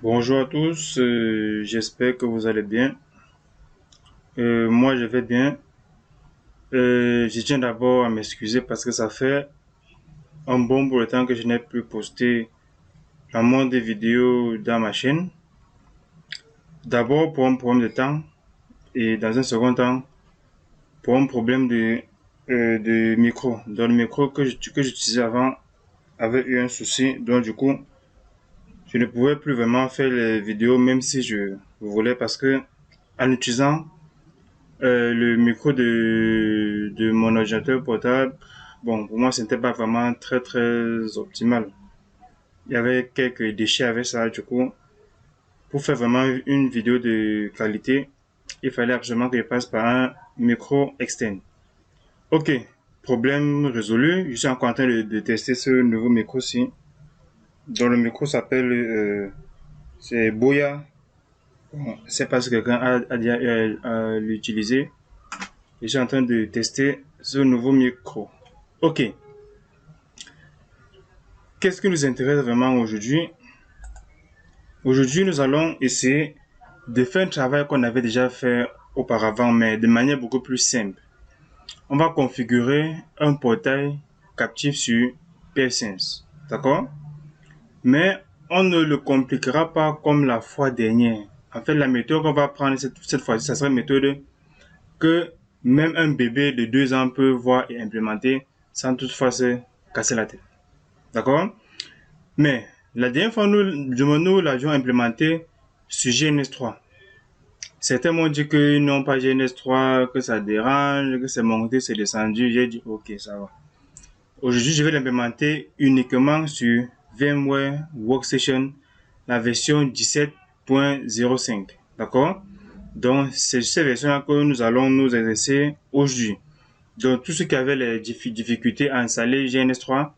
Bonjour à tous, j'espère que vous allez bien. Moi, je vais bien. Je tiens d'abord à m'excuser parce que ça fait un bon bout de temps que je n'ai plus posté la moindre vidéo dans ma chaîne. D'abord pour un problème de temps et dans un second temps pour un problème de micro. Dans le micro que j'utilisais avant avait eu un souci, donc du coup, je ne pouvais plus vraiment faire les vidéos même si je voulais parce que en utilisant le micro de mon ordinateur portable, bon, pour moi, ce n'était pas vraiment très optimal. Il y avait quelques déchets avec ça, du coup, pour faire vraiment une vidéo de qualité, il fallait absolument que je passe par un micro externe. Ok, problème résolu. Je suis encore en train de tester ce nouveau micro-ci, dont le micro s'appelle, c'est Boya. Bon, je sais pas si quelqu'un a déjà l'utilisé. Je suis en train de tester ce nouveau micro. Ok, qu'est-ce qui nous intéresse vraiment aujourd'hui? Aujourd'hui, nous allons essayer de faire un travail qu'on avait déjà fait auparavant, mais de manière beaucoup plus simple. On va configurer un portail captif sur PFSense, d'accord? Mais on ne le compliquera pas comme la fois dernière. En fait, la méthode qu'on va prendre cette fois-ci, ça sera une méthode que même un bébé de 2 ans peut voir et implémenter sans toutefois se casser la tête. D'accord? Mais la dernière fois, nous l'avions implémenté sur GNS3. Certains m'ont dit qu'ils n'ont pas GNS3, que ça dérange, que c'est monté, c'est descendu. J'ai dit, ok, ça va. Aujourd'hui, je vais l'implémenter uniquement sur VMware Workstation, la version 17.05. D'accord? Donc, c'est cette version-là que nous allons nous exercer aujourd'hui. Donc, tous ceux qui avaient les difficultés à installer GNS3,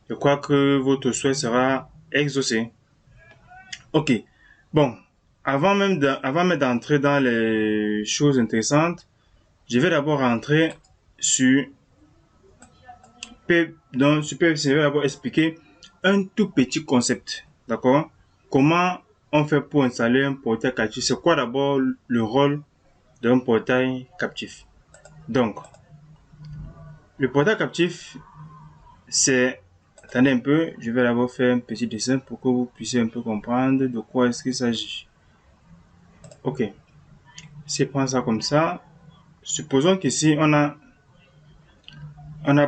je crois que votre souhait sera exaucé. Ok. Bon, avant même d'entrer dans les choses intéressantes, je vais d'abord rentrer sur sur PFC. Je vais d'abord expliquer un tout petit concept. D'accord? Comment on fait pour installer un portail captif? C'est quoi d'abord le rôle d'un portail captif? Donc, le portail captif, c'est... Attendez un peu, je vais d'abord faire un petit dessin pour que vous puissiez un peu comprendre de quoi est-ce qu'il s'agit. Ok, si on prend ça comme ça, supposons qu'ici on a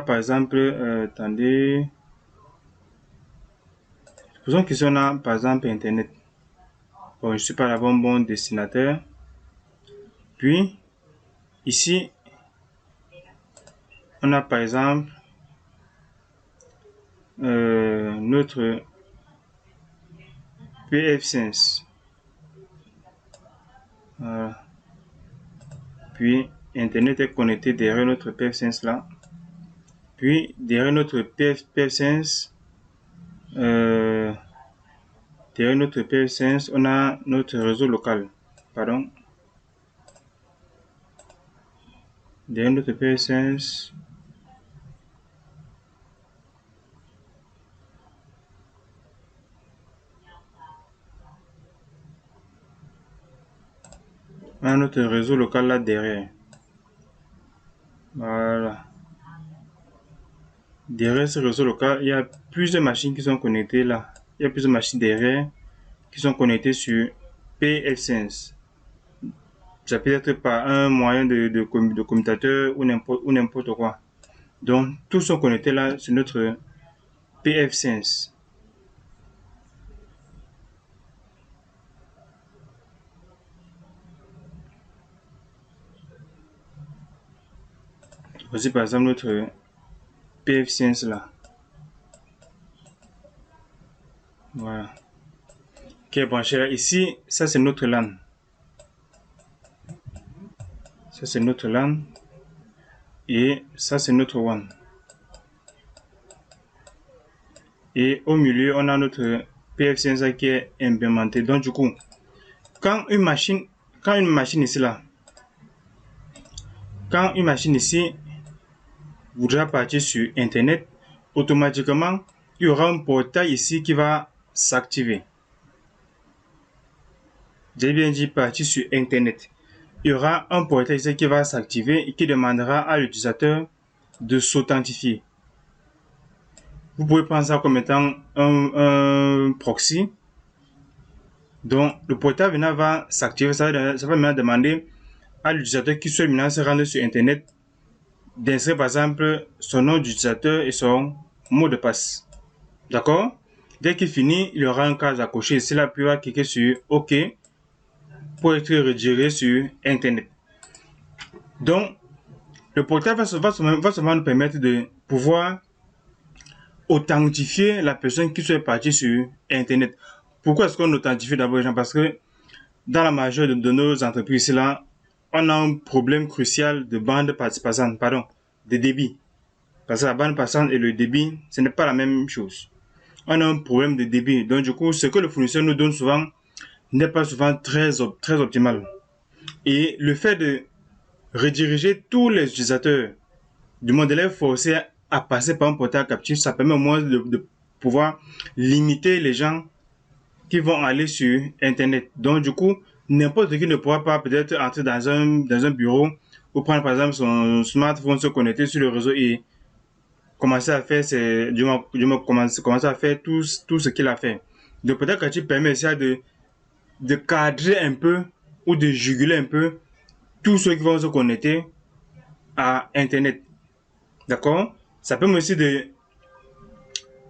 par exemple, attendez, supposons qu'ici on a par exemple Internet. Bon, je ne suis pas d'abord un bon dessinateur. Puis, ici, on a par exemple notre PFSense. Voilà. Puis, Internet est connecté derrière notre PFSense là. Puis, derrière notre PFSense, on a notre réseau local. Pardon. Derrière notre PFSense, on a notre réseau local là derrière. Voilà. Derrière ce réseau local, il y a plusieurs machines qui sont connectées là. Il y a plusieurs machines derrière qui sont connectées sur PFSense. Ça peut être par un moyen de commutateur ou n'importe quoi. Donc, tous sont connectés là sur notre PFSense. Voici par exemple notre PFSense là. Voilà. Qui est branché là. Ici, ça c'est notre LAN. Ça c'est notre LAN. Et ça c'est notre WAN. Et au milieu, on a notre PFSense qui est implémenté. Donc du coup, quand une machine ici là, quand une machine ici voudra partir sur Internet, automatiquement, il y aura un portail ici qui va s'activer. j'ai bien dit partie sur Internet, il y aura un portail ici qui va s'activer et qui demandera à l'utilisateur de s'authentifier. Vous pouvez prendre ça comme étant un proxy. Donc, le portail maintenant va s'activer, ça va maintenant demander à l'utilisateur qui souhaite maintenant se rendre sur Internet d'insérer par exemple son nom d'utilisateur et son mot de passe. D'accord? Dès qu'il finit, il y aura un case à cocher. Ici, là, puis il va cliquer sur OK pour être redirigé sur Internet. Donc, le portail va seulement nous permettre de pouvoir authentifier la personne qui soit partie sur Internet. Pourquoi est-ce qu'on authentifie d'abord les gens? Parce que dans la majorité de nos entreprises, là, on a un problème crucial de bande passante, de débit. Parce que la bande passante et le débit, ce n'est pas la même chose. On a un problème de débit. Donc, du coup, ce que le fournisseur nous donne souvent n'est pas souvent très optimal. Et le fait de rediriger tous les utilisateurs du modèle forcé à passer par un portail captif, ça permet au moins de pouvoir limiter les gens qui vont aller sur Internet. Donc, du coup, n'importe qui ne pourra pas peut-être entrer dans un bureau ou prendre par exemple son smartphone, se connecter sur le réseau et commencer à faire commencer à faire tout ce qu'il a fait. Donc, peut-être que tu permets ça de cadrer un peu ou de juguler un peu tous ceux qui vont se connecter à Internet. D'accord? Ça permet aussi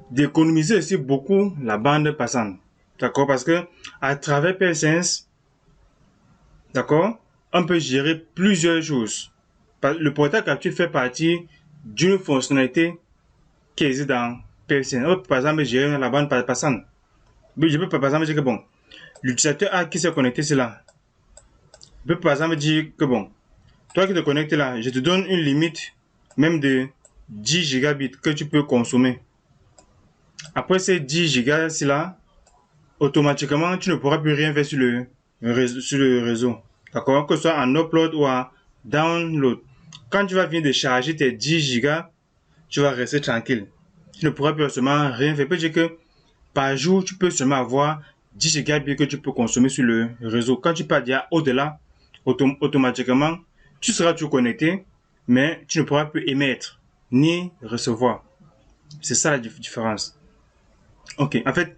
d'économiser aussi beaucoup la bande passante. D'accord? Parce que à travers PFSense, d'accord, on peut gérer plusieurs choses. Le portail capture fait partie d'une fonctionnalité qui existe dans PFSense. On peut par exemple gérer la bande passante. Je peux par exemple dire que bon, l'utilisateur A qui s'est connecté, c'est là. Je peux par exemple dire que bon, toi qui te connectes là, je te donne une limite même de 10 gigabits que tu peux consommer. Après ces 10 gigas là, automatiquement, tu ne pourras plus rien faire sur le réseau. D'accord? Que ce soit en upload ou en download. Quand tu vas venir de charger tes 10 gigas, tu vas rester tranquille. Tu ne pourras plus seulement rien faire. Peut-être que par jour, tu peux seulement avoir 10 gigabits que tu peux consommer sur le réseau. Quand tu pars déjà au-delà, automatiquement, tu seras toujours connecté, mais tu ne pourras plus émettre ni recevoir. C'est ça la différence. Ok, en fait,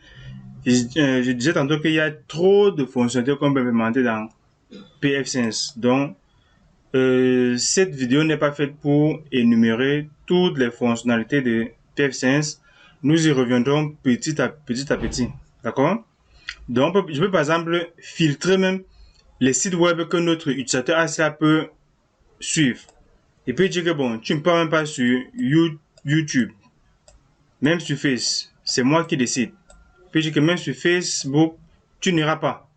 je disais tantôt qu'il y a trop de fonctionnalités qu'on peut implémenter dans PFSense. Donc, cette vidéo n'est pas faite pour énumérer toutes les fonctionnalités de PFSense. Nous y reviendrons petit à petit. D'accord? Donc, je peux par exemple filtrer même les sites web que notre utilisateur ACA peut suivre. Et puis dire que bon, tu ne peux même pas sur YouTube, même sur Facebook, c'est moi qui décide. Puis dire que même sur Facebook, tu n'iras pas.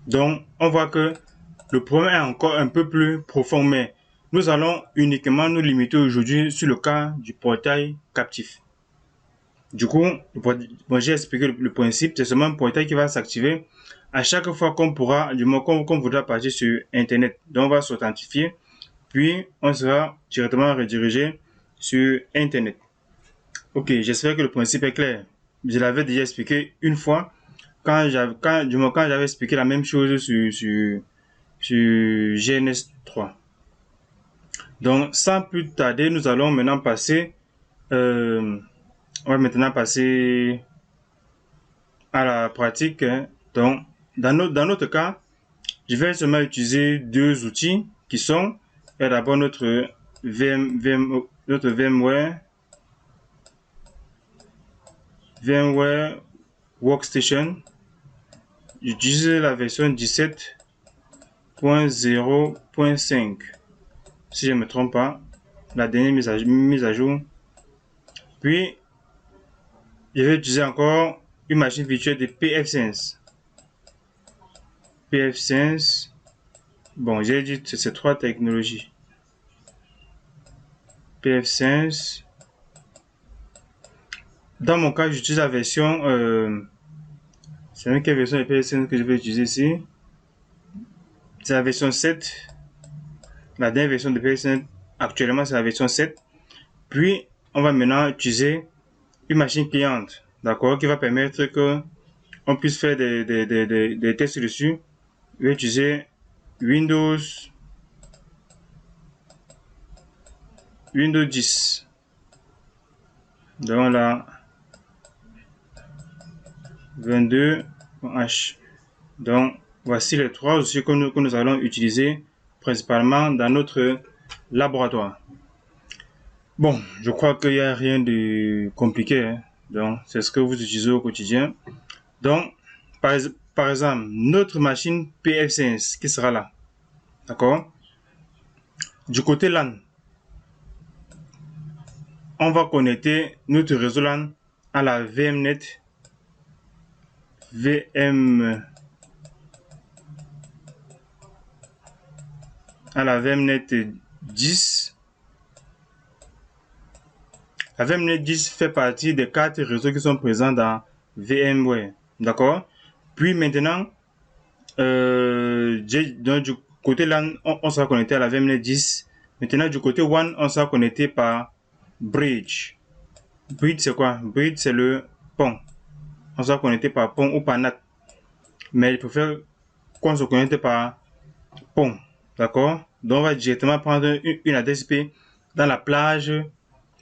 Donc, on voit que le problème est encore un peu plus profond, mais nous allons uniquement nous limiter aujourd'hui sur le cas du portail captif. Du coup, j'ai expliqué le principe, c'est seulement un portail qui va s'activer à chaque fois qu'on pourra, du moment qu'on voudra partir sur Internet. Donc, on va s'authentifier, puis on sera directement redirigé sur Internet. Ok, j'espère que le principe est clair. Je l'avais déjà expliqué une fois quand j'avais expliqué la même chose sur GNS 3. Donc, sans plus tarder, nous allons maintenant passer on va maintenant passer à la pratique. Donc, dans notre cas, je vais seulement utiliser deux outils qui sont d'abord notre VMware Workstation. J'utilise la version 17.0.5. Si je ne me trompe pas, la dernière mise à jour. Puis, je vais utiliser encore une machine virtuelle de PFSense. PFSense. Bon, j'ai dit ces trois technologies. PFSense. Dans mon cas, j'utilise la version. C'est quelle version de PFSense que je vais utiliser ici? C'est la version 7. La dernière version de PFSense, actuellement, c'est la version 7. Puis, on va maintenant utiliser une machine cliente, d'accord, qui va permettre que on puisse faire des tests dessus, je vais utiliser Windows 10. Donc là, 22.h. Donc, voici les trois outils que nous allons utiliser principalement dans notre laboratoire. Bon, je crois qu'il n'y a rien de compliqué, hein. Donc, c'est ce que vous utilisez au quotidien. Donc, par exemple, notre machine PF5 qui sera là. D'accord? Du côté LAN, on va connecter notre réseau LAN à la VMnet à la VMnet 10. La VMnet 10 fait partie des 4 réseaux qui sont présents dans VMware. D'accord? Puis maintenant, donc du côté LAN, on sera connecté à la VMnet 10. Maintenant, du côté WAN, on sera connecté par Bridge. Bridge, c'est quoi? Bridge, c'est le pont. On sera connecté par pont ou par NAT. Mais il préfère qu'on se connecte par pont. D'accord? Donc, on va directement prendre une adresse IP dans la plage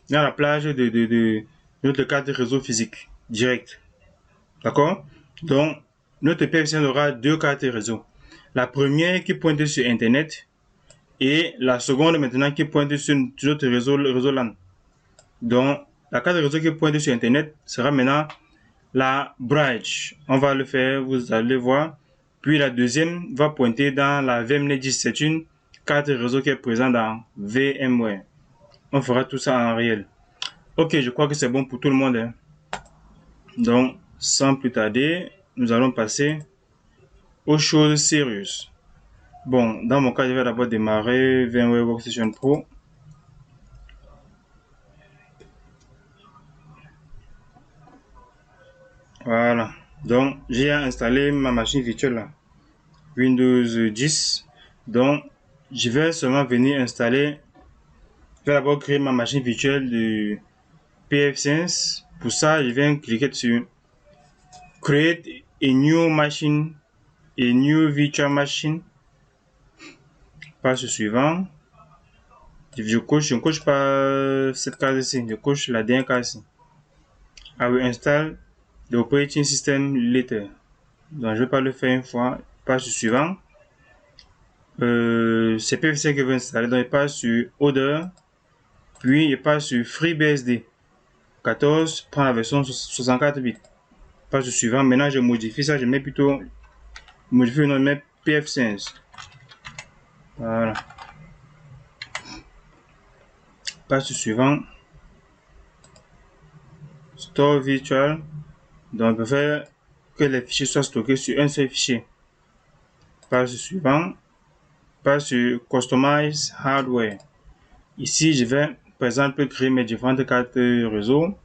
de notre carte de réseau physique direct. D'accord? Donc, notre PFC aura deux cartes réseau. La première qui pointe sur Internet et la seconde maintenant qui pointe sur notre réseau, le réseau LAN. Donc, la carte de réseau qui pointe sur Internet sera maintenant la Bridge. On va le faire, vous allez voir. Puis la deuxième va pointer dans la VMnet 10. C'est une carte de réseau qui est présente dans VMware. On fera tout ça en réel. Ok, je crois que c'est bon pour tout le monde, hein. Donc, sans plus tarder, nous allons passer aux choses sérieuses. Bon, dans mon cas, je vais d'abord démarrer VMware Workstation Pro. Voilà. Donc, j'ai installé ma machine virtuelle là, Windows 10. Donc, je vais seulement venir installer. Je vais d'abord créer ma machine virtuelle de PF5. Pour ça, je viens cliquer sur Create a new machine, a new virtual machine. Passe suivant. Je ne coche pas cette case ici, je coche la dernière case ici. I will install the operating system later. Donc, je ne vais pas le faire une fois. Passe suivant. C'est PF5 que je vais installer. Donc, je passe sur Other. Puis, je passe sur FreeBSD 14. Prends la version 64 bits. Passe suivant. Maintenant, je modifie ça. Je mets plutôt. Modifie le nom, je mets PF5. Voilà. Passe suivant. Store virtual. Donc, on peut faire que les fichiers soient stockés sur un seul fichier. Passe suivant. Passe sur Customize Hardware. Ici, je vais, par exemple, créer mes différentes cartes réseau.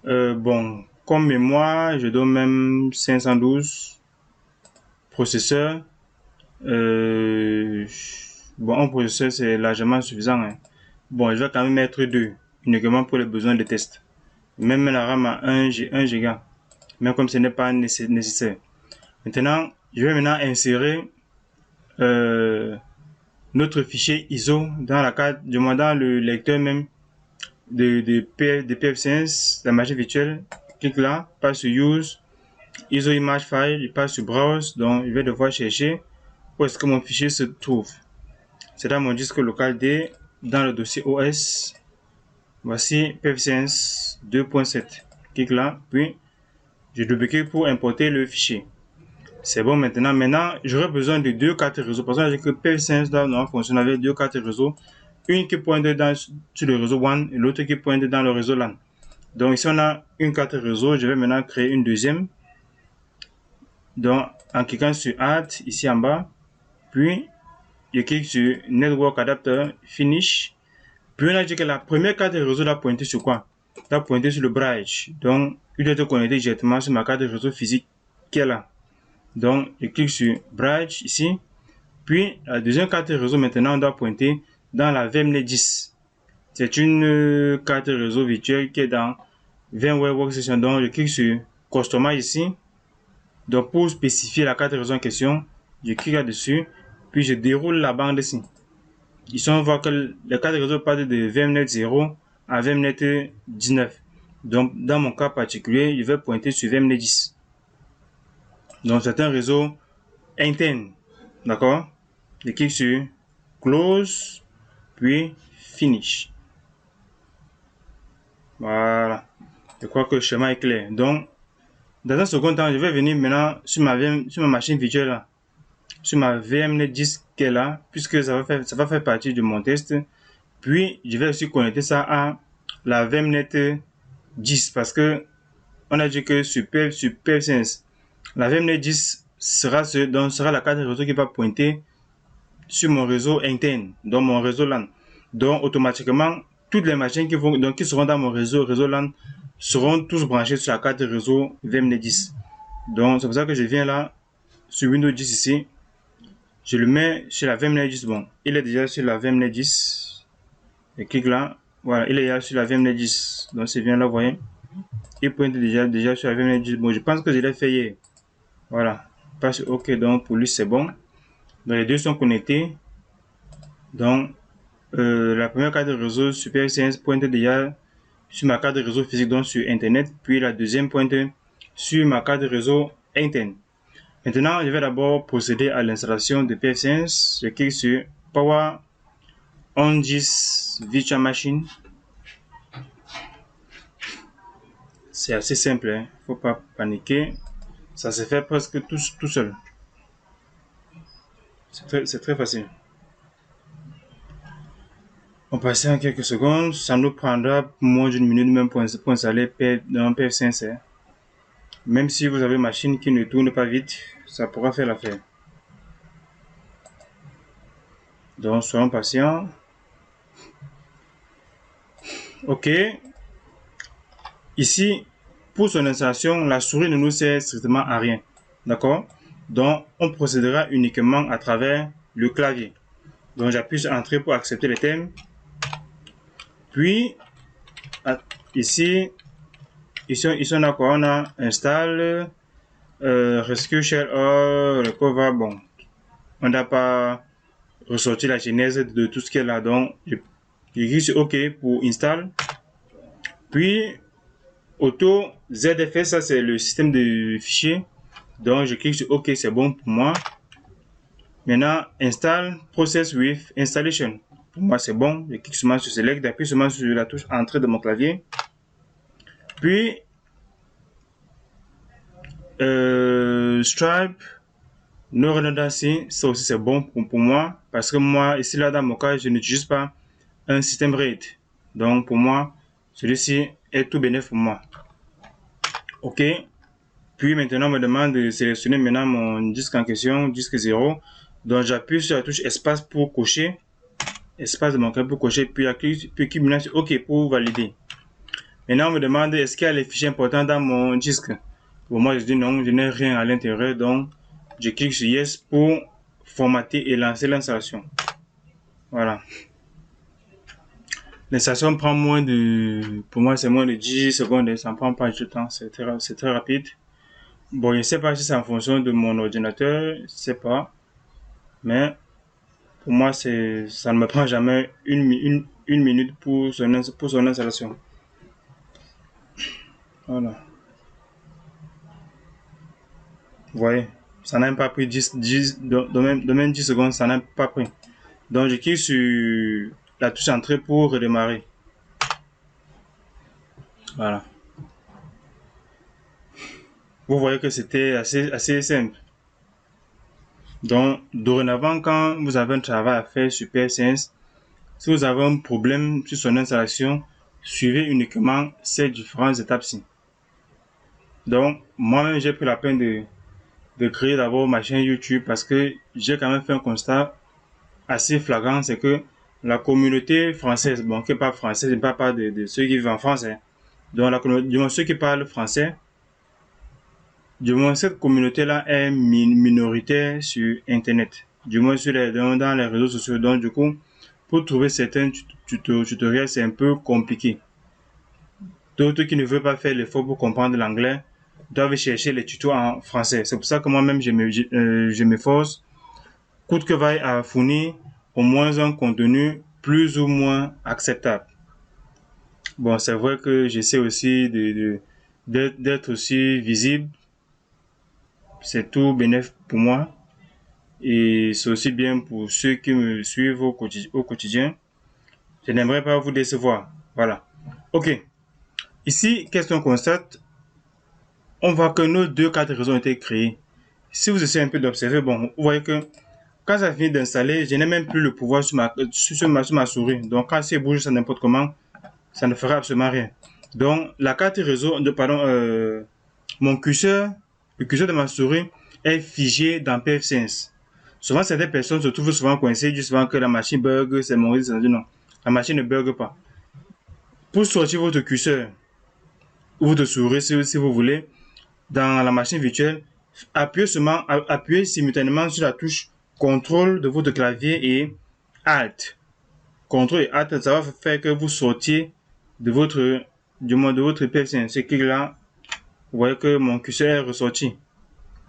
Bon, comme mémoire, je donne même 512. Processeur. Bon, un processeur, c'est largement suffisant, hein. Bon, je vais quand même mettre 2, uniquement pour les besoins de test. Même la RAM à 1 Go, même comme ce n'est pas nécessaire. Maintenant, je vais maintenant insérer notre fichier ISO dans la carte, dans le lecteur même de PF5, la machine virtuelle. Clique là, passe sur Use, ISO Image File, je passe sur Browse. Donc, je vais devoir chercher où est-ce que mon fichier se trouve. C'est dans mon disque local D, dans le dossier OS. Voici PF5 2.7. Clique là, puis je double-clique pour importer le fichier. C'est bon maintenant. Maintenant, j'aurai besoin de deux cartes réseau. Parce que PF5 doit fonctionner avec deux cartes réseau. Une qui pointe sur le réseau WAN et l'autre qui pointe dans le réseau LAN. Donc ici, on a une carte réseau. Je vais maintenant créer une deuxième. Donc, en cliquant sur Add, ici en bas. Puis, je clique sur Network Adapter, Finish. Puis, on a dit que la première carte réseau doit pointer sur quoi? Doit pointer sur le bridge. Donc, il doit être connecté directement sur ma carte réseau physique qui est là. Donc, je clique sur Bridge ici. Puis, la deuxième carte réseau, maintenant, on doit pointer dans la VMnet 10. C'est une carte réseau virtuelle qui est dans VMware Workstation. Donc, je clique sur Customize ici. Donc, pour spécifier la carte réseau en question, je clique là-dessus, puis je déroule la bande ici. Ici, on voit que la carte réseau part de VMNet 0 à VMNet 19. Donc, dans mon cas particulier, je vais pointer sur VMNet 10. Donc, c'est un réseau interne. D'accord? Je clique sur Close, puis Finish. Voilà. Je crois que le schéma est clair. Donc, dans un second temps, je vais venir maintenant sur ma machine virtuelle là, sur ma VMNet 10 qui est là, puisque ça va faire partie de mon test. Puis, je vais aussi connecter ça à la VMNet 10 parce que on a dit que sur PF5, la VMNet 10 sera la carte réseau qui va pointer sur mon réseau interne, dans mon réseau LAN. Donc, automatiquement, toutes les machines qui seront dans mon réseau LAN seront tous branchés sur la carte réseau VMNet 10. Donc, c'est pour ça que je viens là, sur Windows 10 ici. Je le mets sur la VMNet 10. Bon, il est déjà sur la VMNet 10. Je clique là. Voilà, il est déjà sur la VMNet 10. Donc, c'est bien là, vous voyez. Il pointe déjà sur la VMNet 10. Bon, je pense que je l'ai fait hier. Voilà. Passe OK. Donc, pour lui, c'est bon. Donc, les deux sont connectés. Donc, la première carte de réseau Super CS pointe déjà sur ma carte de réseau physique, donc sur Internet. Puis la deuxième pointe sur ma carte de réseau interne. Maintenant, je vais d'abord procéder à l'installation de PF5. Je clique sur Power on 10 Virtual Machine. C'est assez simple, hein? Faut pas paniquer. Ça se fait presque tout seul. C'est très facile. On passe en quelques secondes. Ça nous prendra moins d'une minute même pour installer dans PF5. Même si vous avez une machine qui ne tourne pas vite, ça pourra faire l'affaire. Donc, soyons patients. OK. Ici, pour son installation, la souris ne nous sert strictement à rien. D'accord? Donc, on procédera uniquement à travers le clavier. Donc, j'appuie sur Entrée pour accepter les thèmes. Puis, ici on a quoi? On a Install, Rescue Shell All, Recover. Bon, on n'a pas ressorti la genèse de tout ce qui est là. Donc, je clique sur OK pour Install. Puis, Auto ZFS, ça c'est le système de fichiers. Donc, je clique sur OK, c'est bon pour moi. Maintenant, Install Process with Installation. Pour moi, c'est bon. Je clique seulement sur Select, j'appuie seulement sur la touche Entrée de mon clavier. Puis, Stripe, No Redundancy, ça aussi c'est bon pour moi. Parce que moi, ici là, dans mon cas, je n'utilise pas un système RAID. Donc, pour moi, celui-ci est tout bénéfique pour moi. OK. Puis maintenant, on me demande de sélectionner maintenant mon disque en question, disque 0. Donc, j'appuie sur la touche espace pour cocher. Espace de mon clavier pour cocher. Puis, clique maintenant sur OK pour valider. Maintenant, on me demande est-ce qu'il y a les fichiers importants dans mon disque. Pour moi, je dis non, je n'ai rien à l'intérieur. Donc, je clique sur Yes pour formater et lancer l'installation. Voilà. L'installation prend pour moi, c'est moins de 10 secondes. Ça ne prend pas du temps. C'est très rapide. Bon, je ne sais pas si c'est en fonction de mon ordinateur. Je ne sais pas. Mais pour moi, ça ne me prend jamais une minute pour son installation. Voilà. Vous voyez, ça n'a même pas pris 10 de même 10 secondes, ça n'a pas pris. Donc, je clique sur la touche entrée pour redémarrer. Voilà. Vous voyez que c'était assez simple. Donc, dorénavant, quand vous avez un travail à faire sur PF5, si vous avez un problème sur son installation, suivez uniquement ces différentes étapes-ci. Donc, moi-même, j'ai pris la peine de créer d'abord ma chaîne YouTube parce que j'ai quand même fait un constat assez flagrant, c'est que la communauté française, bon, qui n'est pas française, je ne parle pas de ceux qui vivent en France, hein. Donc, du moins, ceux qui parlent français, du moins, cette communauté-là est minoritaire sur Internet, du moins dans les réseaux sociaux. Donc, du coup, pour trouver certains tutoriels, c'est un peu compliqué. D'autres qui ne veulent pas faire l'effort pour comprendre l'anglais, doivent chercher les tutos en français. C'est pour ça que moi-même, je m'efforce, coûte que vaille, à fournir au moins un contenu plus ou moins acceptable. Bon, c'est vrai que j'essaie aussi d'être aussi visible. C'est tout bénéf pour moi. Et c'est aussi bien pour ceux qui me suivent au quotidien. Je n'aimerais pas vous décevoir. Voilà. OK. Ici, qu'est-ce qu'on constate? On voit que nos deux cartes réseau ont été créées. Si vous essayez un peu d'observer, bon, vous voyez que quand ça finit d'installer, je n'ai même plus le pouvoir sur ma souris. Donc, quand c'est bouge ça n'importe comment, ça ne fera absolument rien. Donc, la carte réseau, mon curseur, le curseur de ma souris est figé dans PF5. Souvent, certaines personnes se trouvent souvent coincées, disent souvent que la machine bug, c'est mon risque. Non, la machine ne bug pas. Pour sortir votre curseur ou votre souris, si vous voulez, dans la machine virtuelle, appuyez simultanément sur la touche contrôle de votre clavier et Alt. Contrôle et Alt, ça va faire que vous sortiez de votre PF5. Ce clic-là, vous voyez que mon curseur est ressorti.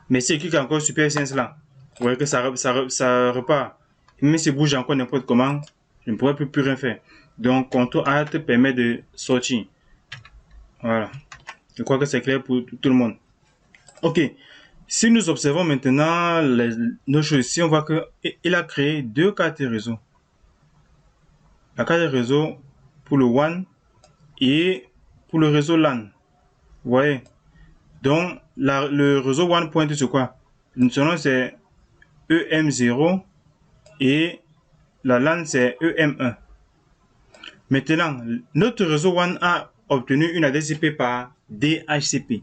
Mais si je clique encore sur PF5 là, vous voyez que ça repart. Et même si je bouge encore n'importe comment, je ne pourrai plus rien faire. Donc, contrôle Alt permet de sortir. Voilà. Je crois que c'est clair pour tout le monde. OK. Si nous observons maintenant nos choses ici, on voit qu'il a créé deux cartes réseau. La carte réseau pour le WAN et pour le réseau LAN. Vous voyez? Donc, le réseau WAN pointe sur quoi? Son nom c'est EM0 et la LAN c'est EM1. Maintenant, notre réseau WAN a obtenu une adresse IP par DHCP.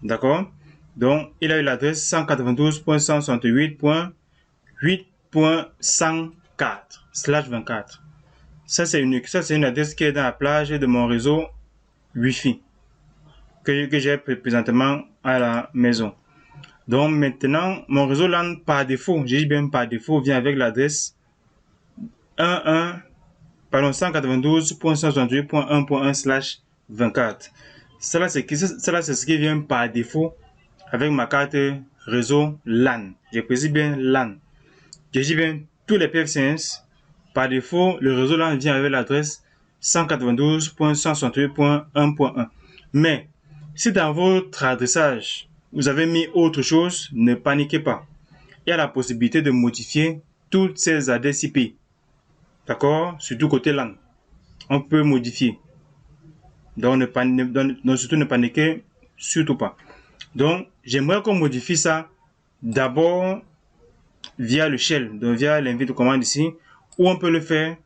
D'accord? Donc, il a eu l'adresse 192.168.8.104/24. Ça, c'est une adresse qui est dans la plage de mon réseau Wi-Fi que j'ai présentement à la maison. Donc, maintenant, mon réseau LAN par défaut, j'ai dit bien par défaut, vient avec l'adresse 192.168.1.1/24. Cela, c'est ce qui vient par défaut avec ma carte réseau LAN. Je précise bien LAN. Je dis bien tous les PF5. Par défaut, le réseau LAN vient avec l'adresse 192.168.1.1. Mais, si dans votre adressage, vous avez mis autre chose, ne paniquez pas. Il y a la possibilité de modifier toutes ces adresses IP. D'accord? Surtout côté LAN. On peut modifier. Donc, surtout ne paniquez surtout pas. Donc, j'aimerais qu'on modifie ça d'abord via le shell, donc via l'invite de commande ici, ou on peut le faire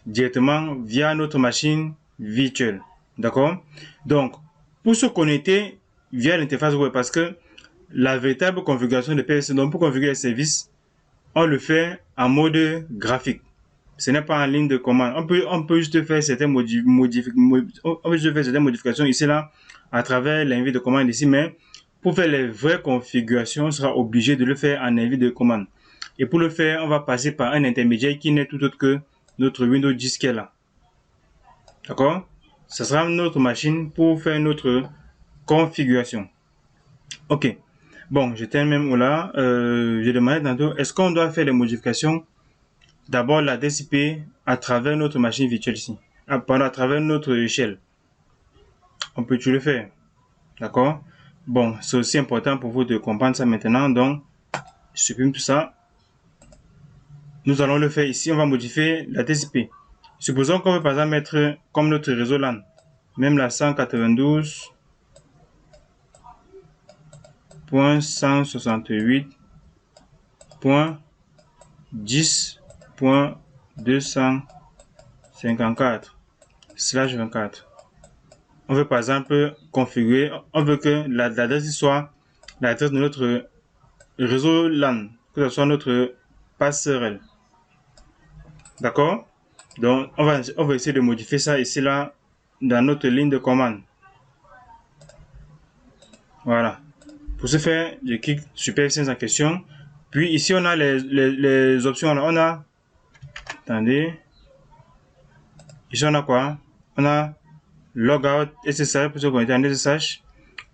directement via notre machine virtuelle. D'accord? Donc, pour se connecter via l'interface web, parce que la véritable configuration de PLC, donc pour configurer les services, on le fait en mode graphique. Ce n'est pas en ligne de commande. On peut juste faire certaines modifications ici là à travers l'invite de commande ici, mais pour faire les vraies configurations, on sera obligé de le faire en invite de commande. Et pour le faire, on va passer par un intermédiaire qui n'est tout autre que notre Windows 10 qui est là. D'accord? Ce sera notre machine pour faire notre configuration. OK. Bon, je termine même là. Je demandais tantôt, est-ce qu'on doit faire les modifications d'abord la DCP à travers notre machine virtuelle ici, à travers notre échelle. On peut tout le faire. D'accord? Bon, c'est aussi important pour vous de comprendre ça maintenant. Donc, je supprime tout ça. Nous allons le faire ici. On va modifier la DCP. Supposons qu'on veut par exemple mettre comme notre réseau LAN, même la 192.168.10.254/24. On veut par exemple configurer, on veut que l'adresse soit l'adresse de notre réseau LAN, que ce soit notre passerelle. D'accord? Donc, on va essayer de modifier ça ici là dans notre ligne de commande. Voilà. Pour ce faire, je clique sur PF5 en question. Puis ici, on a les options. Là. On a... Attendez. Ici, on a quoi? On a logout SSH pour se connecter en SSH.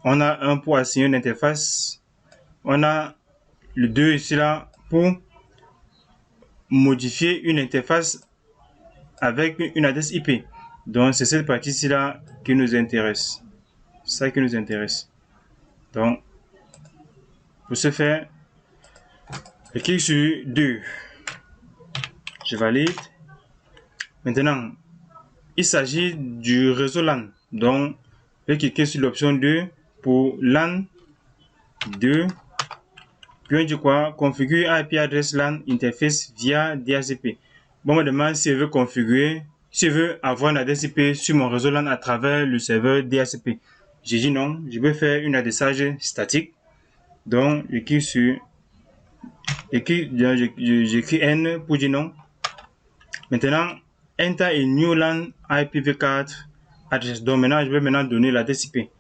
On a un pour assigner une interface. On a le 2 ici là pour modifier une interface avec une adresse IP. Donc, c'est cette partie-ci là qui nous intéresse. C'est ça qui nous intéresse. Donc, pour ce faire, je clique sur 2. Je valide. Maintenant, il s'agit du réseau LAN. Donc, je vais cliquer sur l'option 2 pour LAN 2. Puis on dit quoi? Configure IP address LAN interface via DHCP. Bon, on me demande si je veux configurer, si je veux avoir une adresse IP sur mon réseau LAN à travers le serveur DHCP. J'ai dit non, je veux faire une adressage statique. Donc, je clique sur, j'écris N pour dire non. Maintenant, Enter a new LAN IPv4 address. Donc maintenant, je vais maintenant donner l'adresse IP.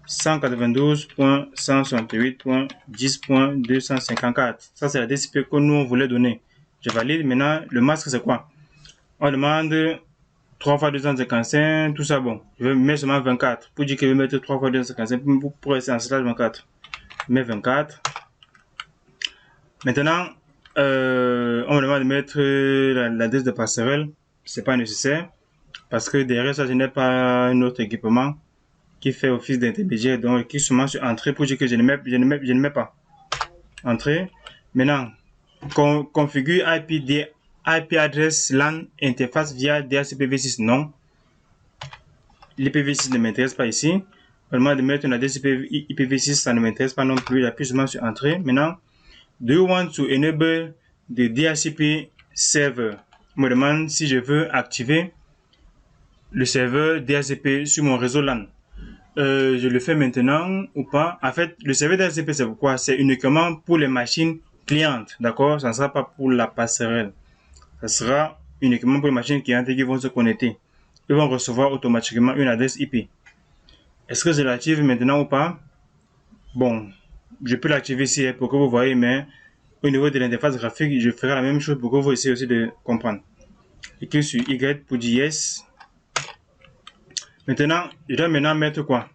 192.168.10.254. Ça, c'est l'adresse IP que nous, on voulait donner. Je valide. Maintenant, le masque, c'est quoi? On demande 3 fois 255, tout ça, bon. Je vais mettre seulement 24. Pour dire que je vais mettre 3 fois 255 pour rester en slash 24. Je mets 24. Maintenant, on me demande de mettre l'adresse de passerelle. C'est pas nécessaire. Parce que derrière ça, je n'ai pas un autre équipement qui fait office d'intermédiaire. Donc, qui seulement sur entrée pour dire que je ne mets pas. Entrée. Maintenant, configure IP address LAN interface via DHCPv6. Non. L'IPv6 ne m'intéresse pas ici. On me demande de mettre une adresse IPv6, ça ne m'intéresse pas non plus. J'appuie seulement sur entrée. Maintenant, do you want to enable the DHCP server? On me demande si je veux activer le serveur DHCP sur mon réseau LAN. Je le fais maintenant ou pas? En fait, le serveur DHCP, c'est pourquoi? C'est uniquement pour les machines clientes, d'accord? Ça ne sera pas pour la passerelle. Ça sera uniquement pour les machines clientes qui vont se connecter. Ils vont recevoir automatiquement une adresse IP. Est-ce que je l'active maintenant ou pas? Bon, je peux l'activer ici pour que vous voyez, mais au niveau de l'interface graphique, je ferai la même chose pour que vous essayez aussi de comprendre. Je clique sur Y pour dire yes. Maintenant, je dois maintenant mettre quoi?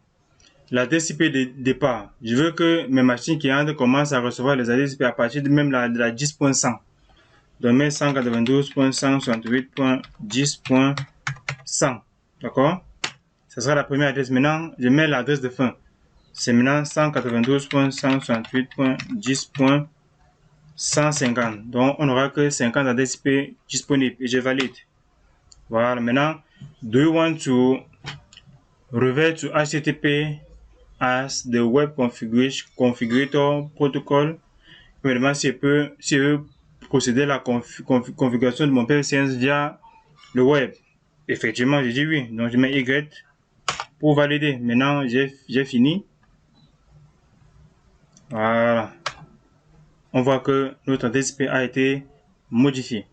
L'adresse IP de départ. Je veux que mes machines qui entrent commencent à recevoir les adresses IP à partir de même de la 10.100. Donc, je mets 192.168.10.100. D'accord? Ce sera la première adresse. Maintenant, je mets l'adresse de fin. C'est maintenant 192.168.10.150. Donc, on n'aura que 50 adresses IP disponibles et je valide. Voilà. Maintenant, do you want to revert to HTTP as the web configurator protocol? Je me demande si je veux procéder à la configuration de mon PVCS via le web. Effectivement, j'ai dit oui. Donc, je mets Y pour valider. Maintenant, j'ai fini. Voilà. On voit que notre adresse IP a été modifiée.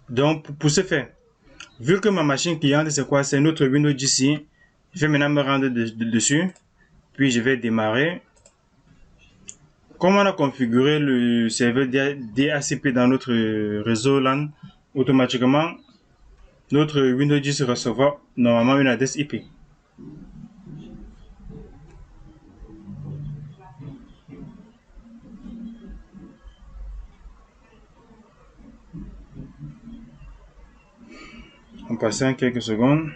Donc, pour ce faire, vu que ma machine cliente, c'est quoi? C'est notre Windows 10. Je vais maintenant me rendre dessus. Puis, je vais démarrer. Comme on a configuré le serveur DHCP dans notre réseau LAN, automatiquement, notre Windows 10 recevra normalement une adresse IP. On passe en quelques secondes.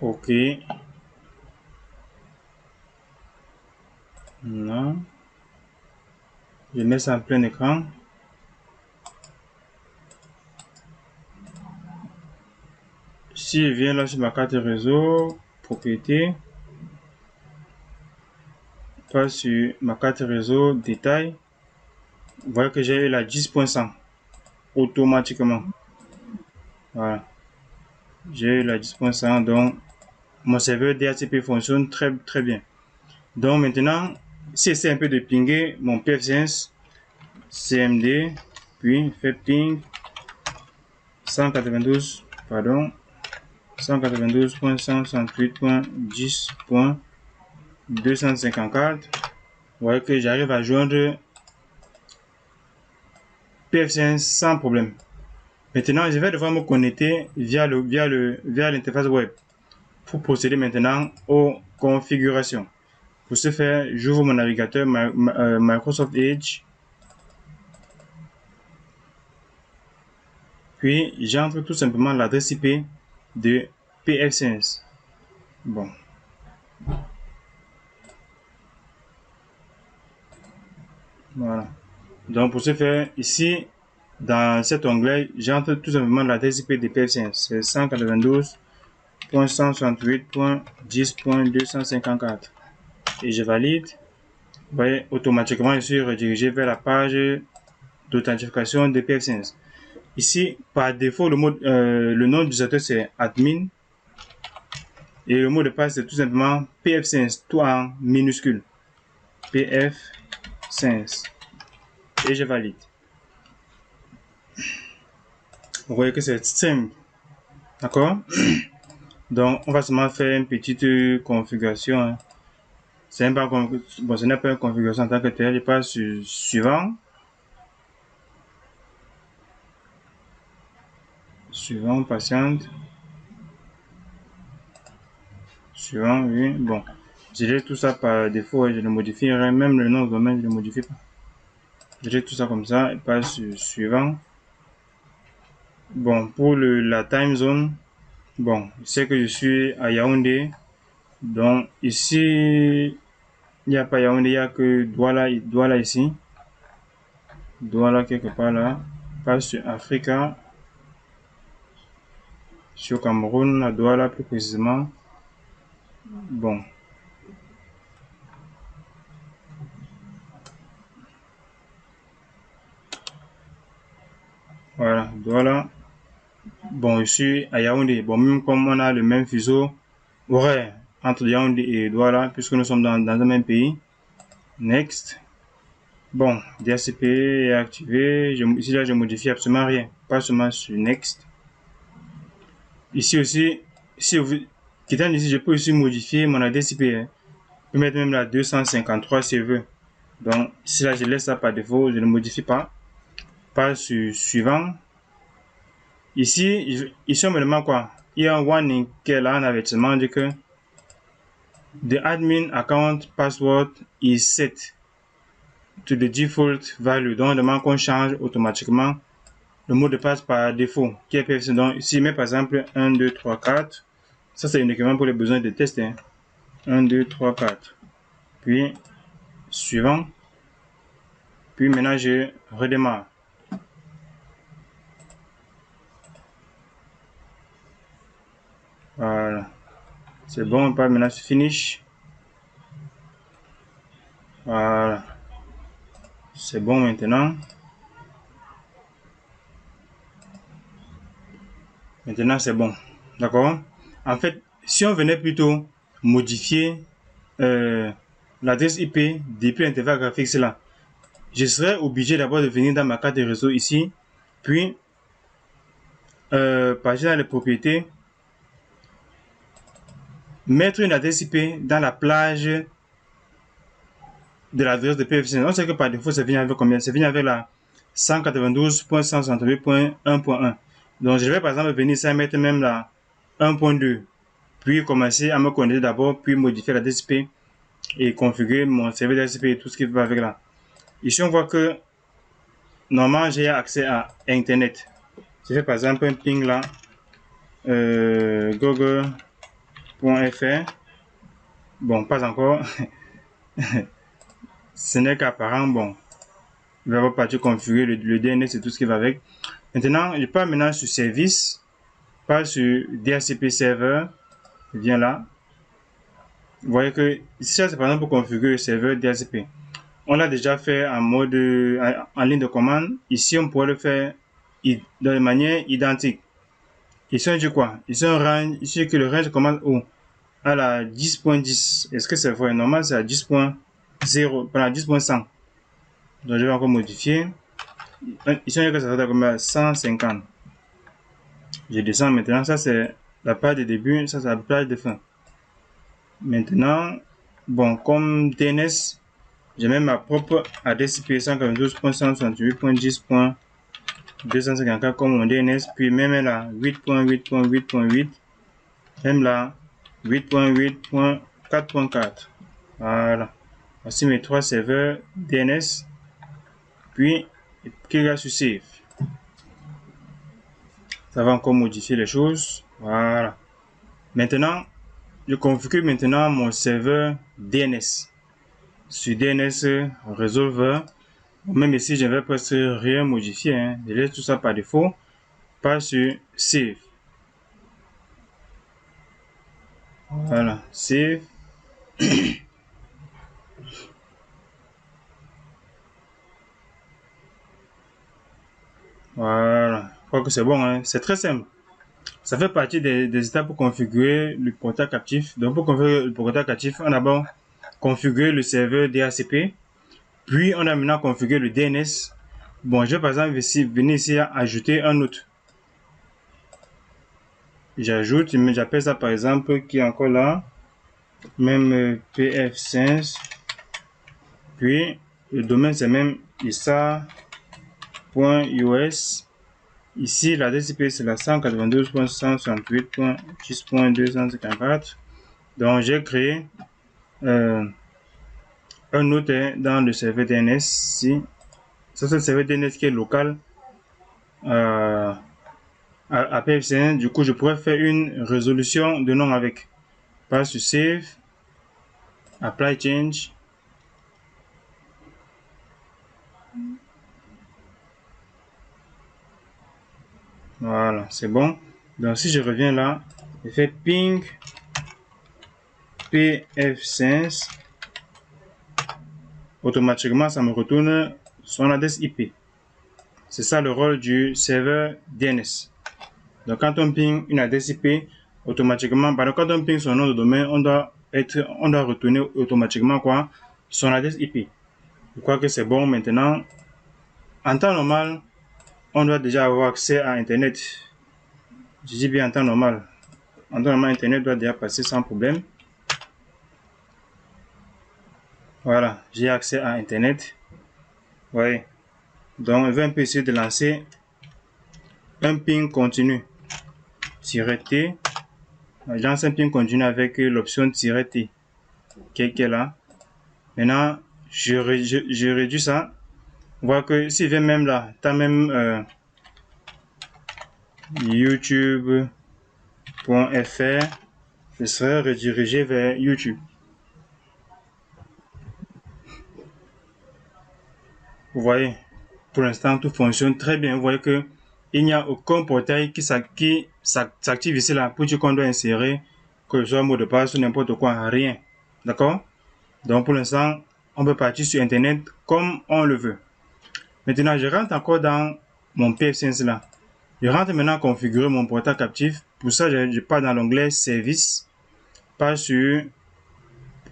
OK. Non. Je mets ça en plein écran. Si je viens là sur ma carte réseau, propriété, pas sur ma carte réseau, détail, vous voyez que j'ai eu la 10.100 automatiquement. Voilà. J'ai eu la 10.1, donc mon serveur DHCP fonctionne très bien. Donc maintenant, si j'essaie un peu de pinguer mon PF5 CMD, puis fait ping 192.168.254. Vous voyez que j'arrive à joindre PF5 sans problème. Maintenant, je vais devoir me connecter via l'interface web pour procéder maintenant aux configurations. Pour ce faire, j'ouvre mon navigateur Microsoft Edge. Puis, j'entre tout simplement l'adresse IP de PF5. Bon. Voilà. Donc, pour ce faire, ici, dans cet onglet, j'entre tout simplement l'adresse IP de PF5. C'est 192.168.10.254. Et je valide. Vous voyez, automatiquement, je suis redirigé vers la page d'authentification de PF5. Ici, par défaut, le nom d'utilisateur c'est admin. Et le mot de passe c'est tout simplement PF5, tout en minuscule. PF5. Et je valide. Vous voyez que c'est simple. D'accord? Donc, on va seulement faire une petite configuration. Ce n'est pas une configuration en tant que telle. Je passe sur suivant. Suivant, patiente. Suivant, oui. Bon. Je laisse tout ça par défaut et je le modifierai. Même le nom de domaine, je ne le modifie pas. Je laisse tout ça comme ça et passe sur suivant. Bon, pour la time zone, bon, c'est que je suis à Yaoundé. Donc, ici, il n'y a pas Yaoundé, il n'y a que Douala ici. Douala quelque part là. Passe sur Africa. Sur Cameroun, à Douala plus précisément. Bon. Voilà, Douala. Bon, je suis à Yaoundé. Bon, même comme on a le même fuseau horaire entre Yaoundé et Douala, puisque nous sommes dans le même pays. Next. Bon, DHCP est activé. Ici, là, je modifie absolument rien. Pas seulement sur Next. Ici aussi, quittant ici, je peux aussi modifier mon adresse IP. Je peux mettre même la 253 si je veux. Donc, ici, là, je laisse ça par défaut. Je ne modifie pas. Pas sur suivant. Ici, on me demande quoi? Il y a un warning qui est là, un avertissement dit que the admin account password is set to the default value. Donc, on demande qu'on change automatiquement le mot de passe par défaut qui est PF5. Donc, ici, met par exemple 1, 2, 3, 4. Ça, c'est uniquement pour les besoins de test. 1, 2, 3, 4. Puis, suivant. Puis, maintenant, je redémarre. Voilà. C'est bon, on part maintenant sur Finish. Voilà. C'est bon maintenant. Maintenant, c'est bon. D'accord? En fait, si on venait plutôt modifier l'adresse IP depuis l'interface graphique, là, je serais obligé d'abord de venir dans ma carte de réseau ici, puis passer dans les propriétés, mettre une adresse IP dans la plage de l'adresse de PF5. On sait que par défaut, ça vient avec combien? Ça vient avec la 192.168.1.1. Donc, je vais par exemple venir ici mettre même la 1.2. Puis commencer à me connecter d'abord, puis modifier la DSP et configurer mon serveur DSP et tout ce qui va avec là. Ici, on voit que normalement, j'ai accès à Internet. Je fais par exemple un ping là, google.fr. Bon, pas encore. Ce n'est qu'apparent. Bon, je vais partir configurer le DNS et tout ce qui va avec. Maintenant, je pars maintenant sur service, pas sur DHCP serveur. Je viens là. Vous voyez que ici, c'est par exemple pour configurer le serveur DHCP. On l'a déjà fait en mode en ligne de commande. Ici, on pourrait le faire de manière identique. Ici, on dit quoi? Ici, on range, ici que le range commence où? à la 10.10. Est-ce que c'est vrai? Normal, c'est à 10.0, pas à 10.100. Donc, je vais encore modifier. Ici, on a que ça va comme 150. Je descends maintenant. Ça, c'est la page de début. Ça, c'est la page de fin. Maintenant, bon, comme DNS, j'ai même ma propre adresse IP 192.168.10.254 comme mon DNS. Puis même là, 8.8.8.8. Même là, 8.8.4.4. Voilà. Voici mes trois serveurs DNS. Puis, cliquez sur Save. Ça va encore modifier les choses. Voilà. Maintenant, je configure maintenant mon serveur DNS. Sur DNS Resolver. Même ici, je ne vais presque rien modifier. Hein. Je laisse tout ça par défaut. Pas sur Save. Voilà. Save. Voilà. Je crois que c'est bon. Hein. C'est très simple. Ça fait partie des étapes pour configurer le portail captif. Donc, pour configurer le portail captif, on a d'abord configurer le serveur DHCP. Puis, on a maintenant configuré le DNS. Bon, je vais par exemple venir ici à ajouter un autre. J'ajoute, mais j'appelle ça par exemple qui est encore là. Même PF5. Puis, le domaine c'est même isa.us. Ici, la DCP c'est la 192.168.10.254. Donc, j'ai créé un autre dans le serveur DNS ici. Ça, c'est le serveur DNS qui est local à PF5. Du coup, je pourrais faire une résolution de nom avec. Pas sur Save, Apply Change. Voilà, c'est bon. Donc, si je reviens là, je fais ping PF5. Automatiquement, ça me retourne son adresse IP. C'est ça le rôle du serveur DNS. Donc, quand on ping une adresse IP, automatiquement, quand on ping son nom de domaine, on doit retourner automatiquement quoi? Son adresse IP. Je crois que c'est bon maintenant. En temps normal, on doit déjà avoir accès à Internet. Je dis bien en temps normal. En temps normal, Internet doit déjà passer sans problème. Voilà, j'ai accès à Internet. Ouais. Donc, je vais un peu essayer de lancer un ping continu. -T. Je lance un ping continu avec l'option -T. Qui est là. Maintenant, je réduis ça. On voit que s'il vient même là, tu as même youtube.fr, je serai redirigé vers YouTube. Vous voyez, pour l'instant, tout fonctionne très bien. Vous voyez que il n'y a aucun portail qui s'active ici là pour dire qu'on doit insérer que ce soit un mot de passe ou n'importe quoi, rien. D'accord? Donc pour l'instant, on peut partir sur Internet comme on le veut. Maintenant, je rentre encore dans mon PF5 là. Je rentre maintenant configurer mon portail captif. Pour ça, je pars dans l'onglet Service, pas sur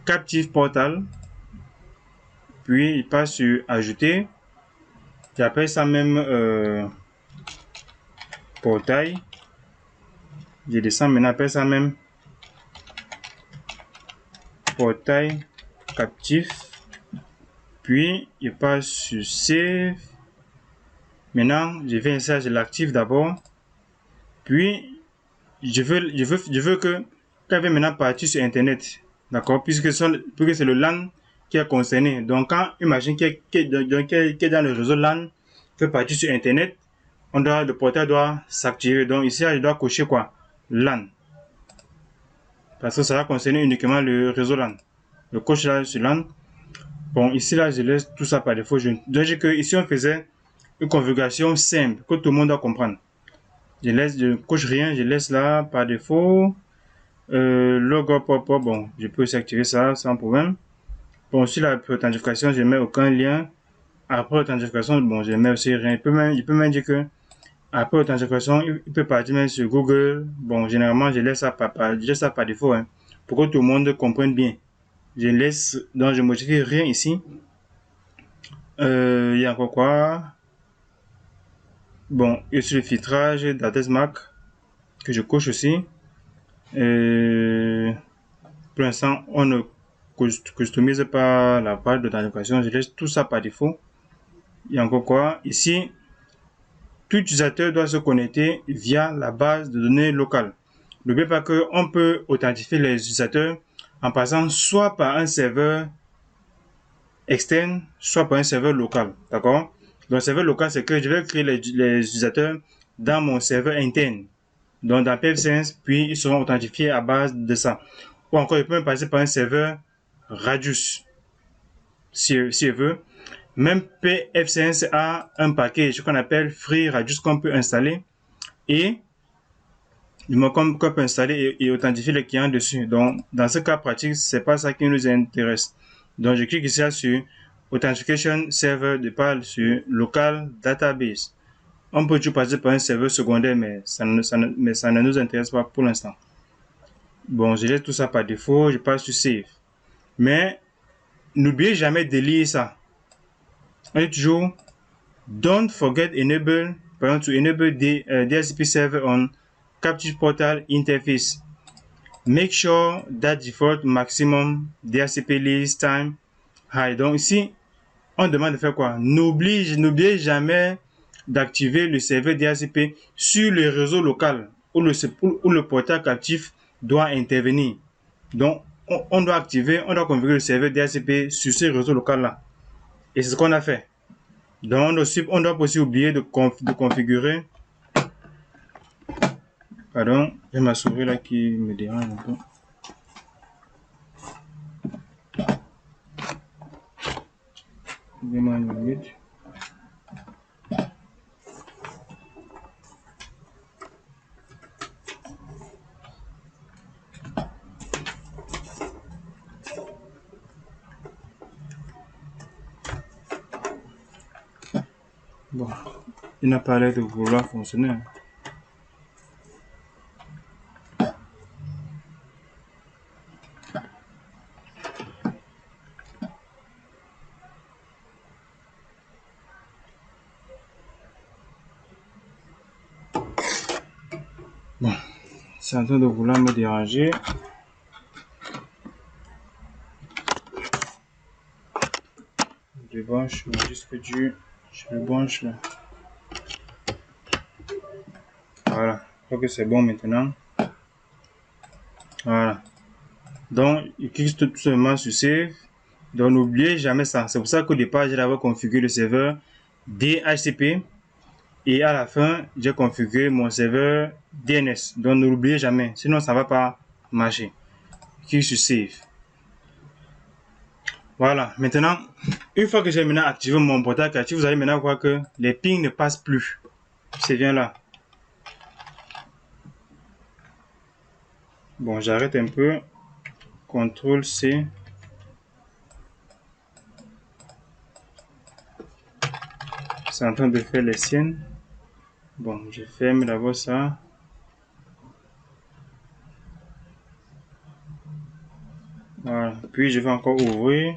Captive Portal, puis je passe sur Ajouter. J'appelle ça même portail. Je descends maintenant, j'appelle ça même portail captif. Puis je passe sur Save. Maintenant, je vais insérer, je l'active d'abord. Puis je veux que quand je vais maintenant partir sur Internet, d'accord, puisque c'est le LAN qui est concerné. Donc, quand une machine qui est dans le réseau LAN fait partir sur Internet, le portail doit s'activer. Donc, ici, je dois cocher quoi? LAN. Parce que ça va concerner uniquement le réseau LAN. Le coche là sur LAN. Bon, ici, là, je laisse tout ça par défaut. Je dis que ici, on faisait une configuration simple que tout le monde doit comprendre. Je coche rien, je laisse là par défaut. Logo pop-up, bon, je peux aussi activer ça sans problème. Bon, sur la authentification, je mets aucun lien. Après authentification, bon, je mets aussi rien. Il peut même dire que après authentification, il peut partir même sur Google. Bon, généralement, je laisse ça par défaut. Hein. pour que tout le monde comprenne bien. Je laisse, donc je modifie rien ici. Il y a encore quoi? Bon, ici le filtrage d'Adesmac que je coche aussi. Pour l'instant, on ne customise pas la page d'authentification. Je laisse tout ça par défaut. Il y a encore quoi? Ici, tout utilisateur doit se connecter via la base de données locale. N'oubliez pas qu'on peut authentifier les utilisateurs en passant soit par un serveur externe, soit par un serveur local. D'accord? Donc, serveur local, c'est que je vais créer les utilisateurs dans mon serveur interne. Donc, dans PF5, puis ils seront authentifiés à base de ça. Ou encore, je peux même passer par un serveur Radius, si je veux. Même PF5 a un package qu'on appelle Free Radius qu'on peut installer et qu'on peut installer et authentifier les clients dessus. Donc, dans ce cas pratique, c'est pas ça qui nous intéresse. Donc, je clique ici sur Authentication Server de par sur Local Database. On peut toujours passer par un serveur secondaire, mais ça ne nous intéresse pas pour l'instant. Bon, je laisse tout ça par défaut, je passe sur Save. Mais, n'oubliez jamais de lire ça. On dit toujours, don't forget enable, par exemple, to enable DHCP server on Captive Portal Interface. Make sure that default maximum DHCP list time high. Donc ici, on demande de faire quoi? N'oubliez jamais d'activer le serveur DHCP sur le réseau local où le portail captif doit intervenir. Donc, on doit configurer le serveur DHCP sur ce réseau local-là. Et c'est ce qu'on a fait. Donc, on doit aussi oublier de configurer. Pardon, j'ai ma souris là qui me dérange un peu. Donnez-moi une minute. Bon, il n'a pas l'air de vouloir fonctionner. Bon, c'est en train de vouloir me déranger. Je branche mon disque dur. Je le branche là. Voilà, je crois que c'est bon maintenant. Voilà. Donc, il clique tout simplement sur Save. Donc, n'oubliez jamais ça. C'est pour ça qu'au départ, j'ai d'abord configuré le serveur DHCP. Et à la fin, j'ai configuré mon serveur DNS. Donc, ne l'oubliez jamais. Sinon, ça ne va pas marcher. Clique sur Save. Voilà. Maintenant, une fois que j'ai maintenant activé mon portail captif, vous allez maintenant voir que les pings ne passent plus. C'est bien là. Bon, j'arrête un peu. CTRL C. C'est en train de faire les siennes. Bon, je ferme d'abord ça. Voilà. Puis je vais encore ouvrir.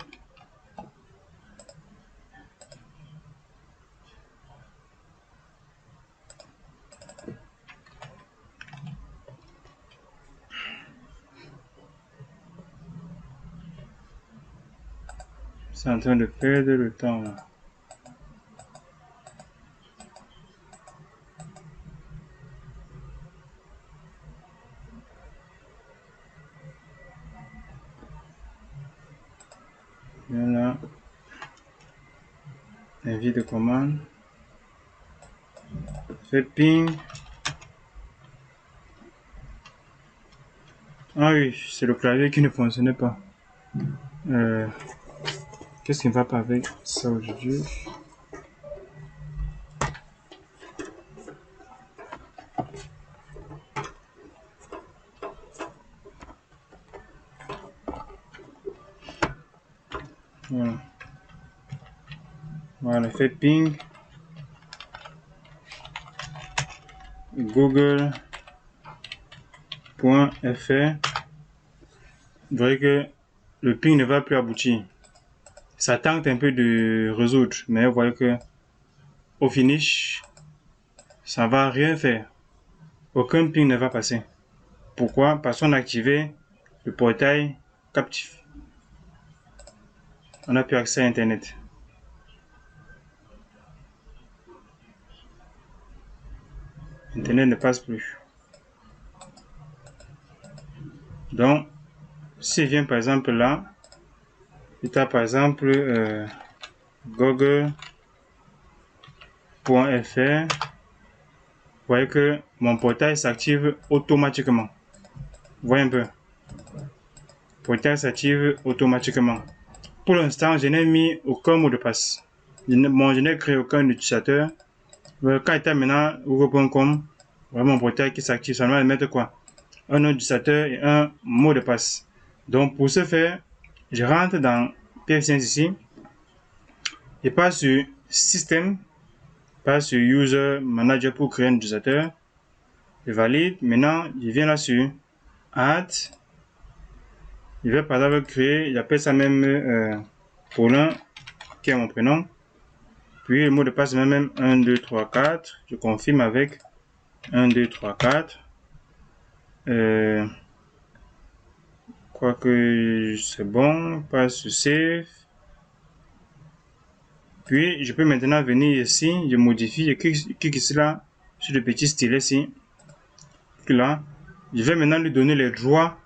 C'est en train de perdre le temps là. Voilà. Invite de commande. Fait ping. Ah oui, c'est le clavier qui ne fonctionnait pas. Qu'est-ce qui ne va pas avec ça aujourd'hui? Voilà. Voilà, fait ping. Google.fr. vous voyez que le ping ne va plus aboutir. Ça tente un peu de résoudre, mais vous voyez que au finish, ça va rien faire. Aucun ping ne va passer. Pourquoi? Parce qu'on a activé le portail captif. On n'a plus accès à Internet. Internet ne passe plus. Donc, si je viens par exemple là, je tape par exemple google.fr, vous voyez que mon portail s'active automatiquement. Vous voyez un peu. Le portail s'active automatiquement. Pour l'instant, je n'ai mis aucun mot de passe. Je n'ai créé aucun utilisateur. Quand il tape maintenant google.com, vraiment mon portail qui s'active, ça va mettre quoi? Un nom d'utilisateur et un mot de passe. Donc pour ce faire, je rentre dans PF5 ici. Je passe sur Système, passe sur User Manager pour créer un utilisateur. Je valide. Maintenant, je viens là sur Add. Je vais par exemple créer, j'appelle ça même Paulin, qui est mon prénom. Puis le mot de passe même 1, 2, 3, 4. Je confirme avec 1, 2, 3, 4. Quoique c'est bon, passe sur Save. Puis je peux maintenant venir ici, je modifie, je clique ici là, sur le petit stylet ici. Là, je vais maintenant lui donner les droits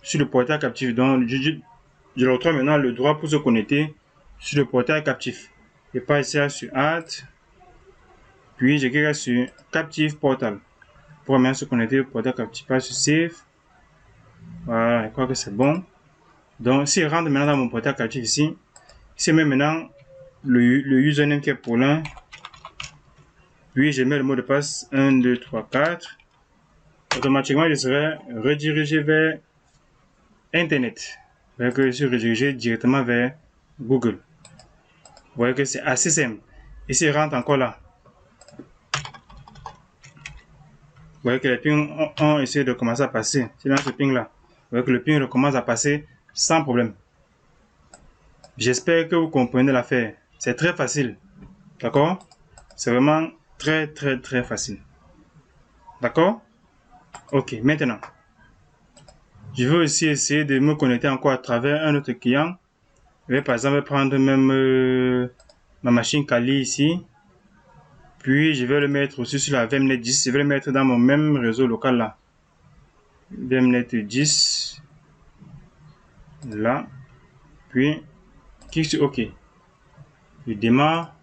sur le portail captif. Donc je leur octroie maintenant le droit pour se connecter sur le portail captif. Je passe ici là sur Add. Puis je clique sur Captive Portal pour maintenant se connecter au portail captif. Passe sur Save. Voilà, je crois que c'est bon. Donc si je rentre maintenant dans mon portail captif ici, c'est maintenant le username qui est Paulin. Puis je mets le mot de passe 1, 2, 3, 4. Automatiquement, je serai redirigé vers Internet. Vous voyez que je suis redirigé directement vers Google. Vous voyez que c'est assez simple. Et si je rentre encore là, vous voyez que les pings ont essayé de commencer à passer. C'est dans ce ping là. Vous voyez que le ping recommence à passer sans problème. J'espère que vous comprenez l'affaire. C'est très facile. D'accord? C'est vraiment très facile. D'accord? Ok, maintenant, je vais aussi essayer de me connecter encore à travers un autre client. Je vais par exemple prendre même ma machine Kali ici. Puis je vais le mettre aussi sur la VMnet 10. Je vais le mettre dans mon même réseau local là. VMnet 10. Là. Puis, clique sur OK. Je démarre.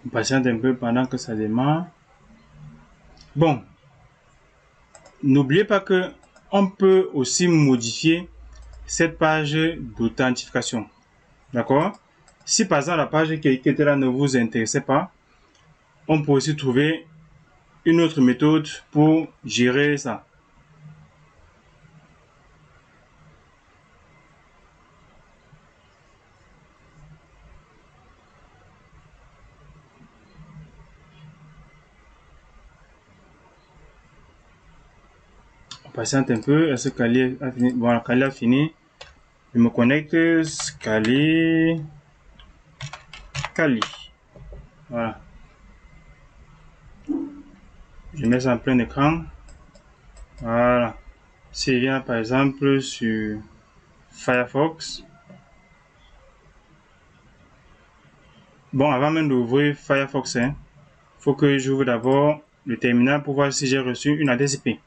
On patiente un peu pendant que ça démarre. Bon. N'oubliez pas que on peut aussi modifier cette page d'authentification. D'accord? Si par exemple la page qui était là ne vous intéressait pas, on peut aussi trouver une autre méthode pour gérer ça. On patiente un peu. Est-ce que Kali a fini? Bon, Kali a fini. Je me connecte. Kali. Voilà. Je mets ça en plein écran. Voilà. Si je viens par exemple sur Firefox. Bon, avant même d'ouvrir Firefox, faut que j'ouvre d'abord le terminal pour voir si j'ai reçu une adresse IP.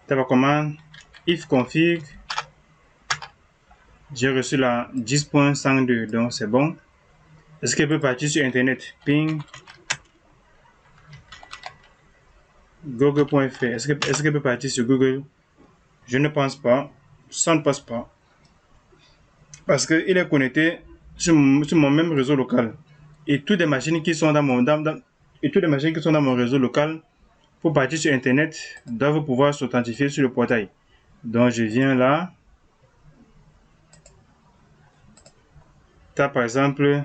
Tape la commande ifconfig. J'ai reçu la 10.102, donc c'est bon. Est-ce qu'elle peut partir sur Internet? Ping. Google.fr. Est-ce qu'elle peut partir sur Google? Je ne pense pas. Ça ne passe pas. Parce qu'il est connecté sur mon même réseau local. Et toutes les machines qui sont et toutes les machines qui sont dans mon réseau local, pour partir sur Internet, doivent pouvoir s'authentifier sur le portail. Donc, je viens là. Tape par exemple,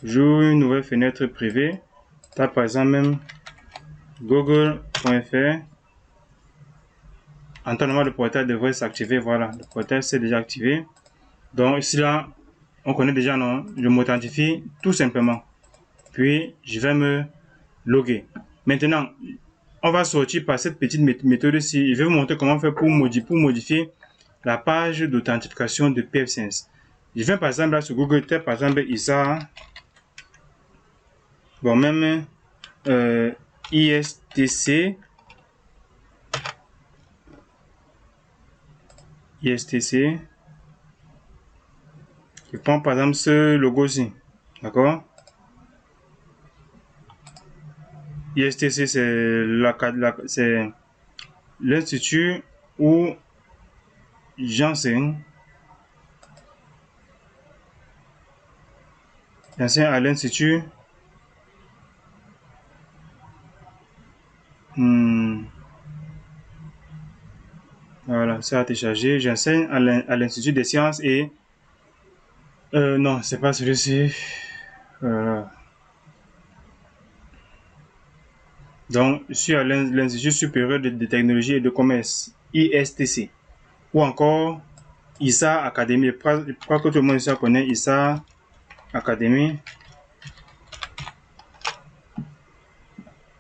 j'ouvre une nouvelle fenêtre privée. Tape par exemple même google.fr. En temps normal, le portail devrait s'activer. Voilà, le portail s'est déjà activé. Donc ici là, on connaît déjà, non? Je m'authentifie tout simplement. Puis, je vais me loguer. Maintenant, on va sortir par cette petite méthode-ci. Je vais vous montrer comment faire pour modifier la page d'authentification de PFSense. Je viens par exemple là sur Google, par exemple ISA. Bon, même ISTC. ISTC. Je prends par exemple ce logo-ci. D'accord? ISTC, c'est l'institut où j'enseigne. J'enseigne à l'institut. Voilà, ça a été chargé. J'enseigne à l'Institut des sciences et... non, c'est pas celui-ci. Donc, je suis à l'Institut supérieur de technologie et de commerce, ISTC. Ou encore, ISA Academy. Je crois que tout le monde ici connaît ISA Academy.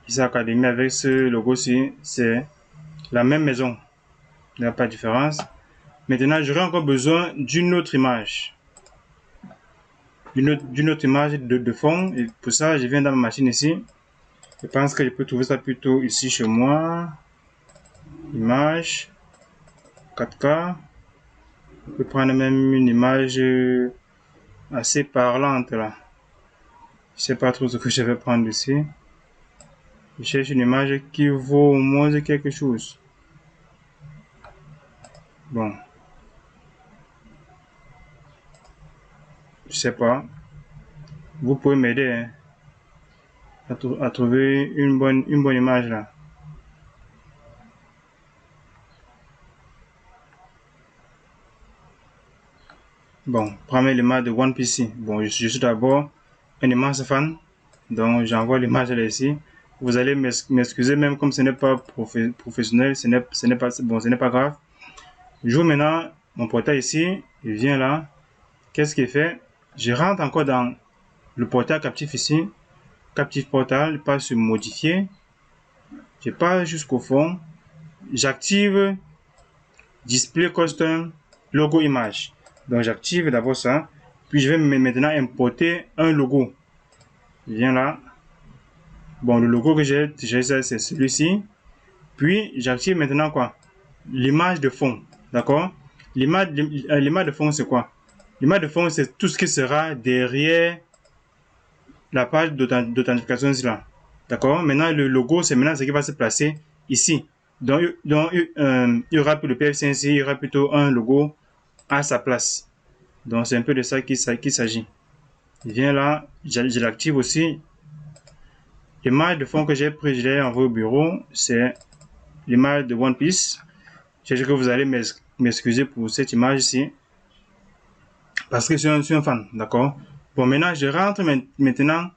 ISA Academy avec ce logo-ci, c'est la même maison. Il n'y a pas de différence. Maintenant, j'aurais encore besoin d'une autre image. D'une autre image de fond. Et pour ça, je viens dans ma machine ici. Je pense que je peux trouver ça plutôt ici chez moi. Image 4K. Je peux prendre même une image assez parlante là. Je sais pas trop ce que je vais prendre ici. Je cherche une image qui vaut au moins quelque chose. Bon. Je sais pas. Vous pouvez m'aider hein, à trouver une bonne image là. Bon, première l'image de One PC. Bon, je suis d'abord un immense fan. Donc, j'envoie l'image là ici. Vous allez m'excuser même comme ce n'est pas professionnel, ce n'est pas grave. J'ouvre maintenant mon portail ici. Je viens là. Qu'est-ce qu'il fait? Je rentre encore dans le portail captif ici. Captif portal, je passe sur modifier. Je passe jusqu'au fond. J'active display custom logo image. Donc j'active d'abord ça. Puis je vais maintenant importer un logo. Je viens là. Bon, le logo que j'ai, c'est celui-ci. Puis j'active maintenant quoi? L'image de fond. D'accord? L'image de fond, c'est quoi? L'image de fond, c'est tout ce qui sera derrière la page d'authentification là. D'accord? Maintenant, le logo, c'est maintenant ce qui va se placer ici. Donc il y aura plus le PFC, il y aura plutôt un logo à sa place. Donc, c'est un peu de ça qu'il s'agit. Je viens là, je l'active aussi. L'image de fond que j'ai pris, je l'ai envoyé au bureau, c'est l'image de One Piece. Je sais que vous allez m'excuser pour cette image ici. Parce que je suis un fan, d'accord? Bon, maintenant, je rentre maintenant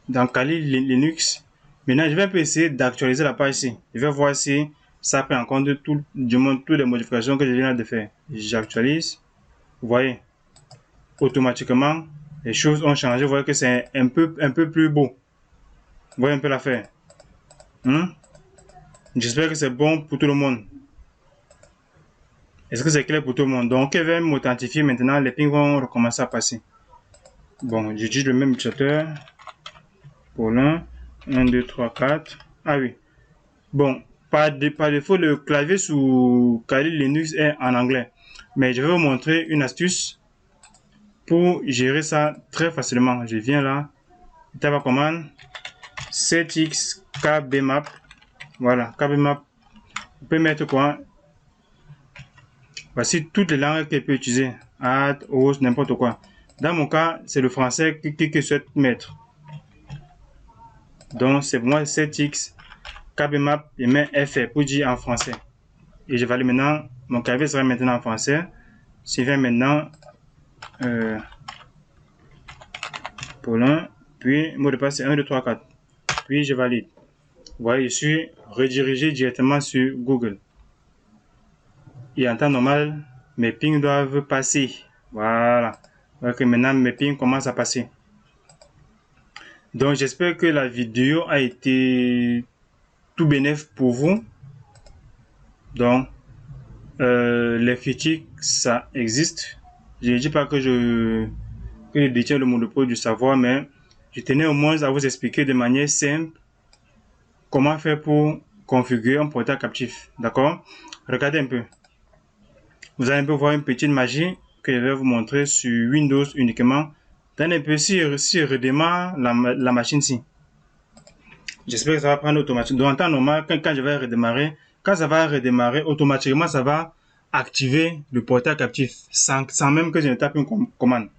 dans Kali Linux. Maintenant, je vais un peu essayer d'actualiser la page ici. Je vais voir si ça prend en compte toutes les modifications que je viens de faire. J'actualise. Vous voyez, automatiquement, les choses ont changé. Vous voyez que c'est un peu plus beau. Vous voyez un peu l'affaire. J'espère que c'est bon pour tout le monde. Est-ce que c'est clair pour tout le monde? Donc, je vais m'authentifier maintenant. Les pings vont recommencer à passer. Bon, j'utilise le même utilisateur. Pour l'un. 1, 2, 3, 4. Ah oui. Bon, par défaut, le clavier sous Kali Linux est en anglais. Mais je vais vous montrer une astuce pour gérer ça très facilement. Je viens là. tape la commande 7x kbmap. Voilà, kbmap. Vous pouvez mettre quoi? Voici toutes les langues qu'elle peut utiliser. Add, host, n'importe quoi. Dans mon cas, c'est le français que je souhaite mettre. Donc, c'est pour moi 7x kbmap et mets FR pour dire en français. Et je valide maintenant. Mon clavier sera maintenant en français. Je vais maintenant pour l'un, puis mot de passe c'est 1, 2, 3, 4. Puis je valide. Vous voyez, je suis redirigé directement sur Google. Et en temps normal, mes pings doivent passer. Voilà. Donc maintenant, mes pings commencent à passer. Donc, j'espère que la vidéo a été tout bénéfique pour vous. Donc, les critiques, ça existe. Je ne dis pas que je détiens le monopole du savoir, mais je tenais au moins à vous expliquer de manière simple comment faire pour configurer un portail captif. D'accord? Regardez un peu. Vous allez un peu voir une petite magie que je vais vous montrer sur Windows uniquement. Attendez un peu, si je redémarre la machine-ci. J'espère que ça va prendre automatiquement. Donc en temps normal, quand je vais redémarrer, quand ça va redémarrer, automatiquement, ça va activer le portail captif sans même que je ne tape une commande.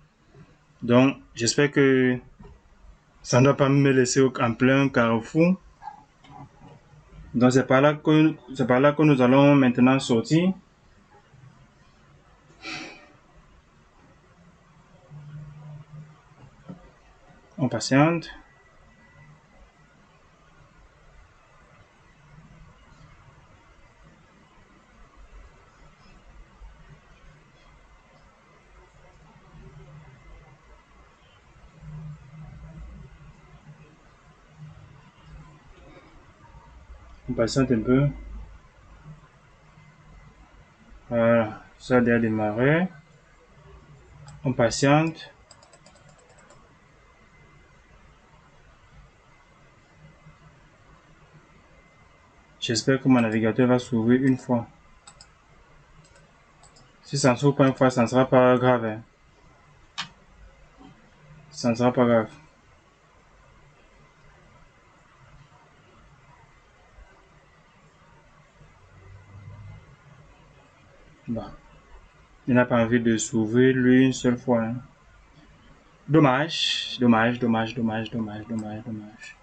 Donc, j'espère que ça ne doit pas me laisser en plein carrefour. Donc, c'est par là que nous allons maintenant sortir. On patiente. On patiente un peu. Voilà, ça a déjà démarré. On patiente. J'espère que mon navigateur va s'ouvrir une fois. Si ça ne s'ouvre pas une fois, ça ne sera pas grave. Hein. Ça ne sera pas grave. Bon. Il n'a pas envie de s'ouvrir lui une seule fois. Hein. Dommage, dommage, dommage, dommage, dommage, dommage, dommage.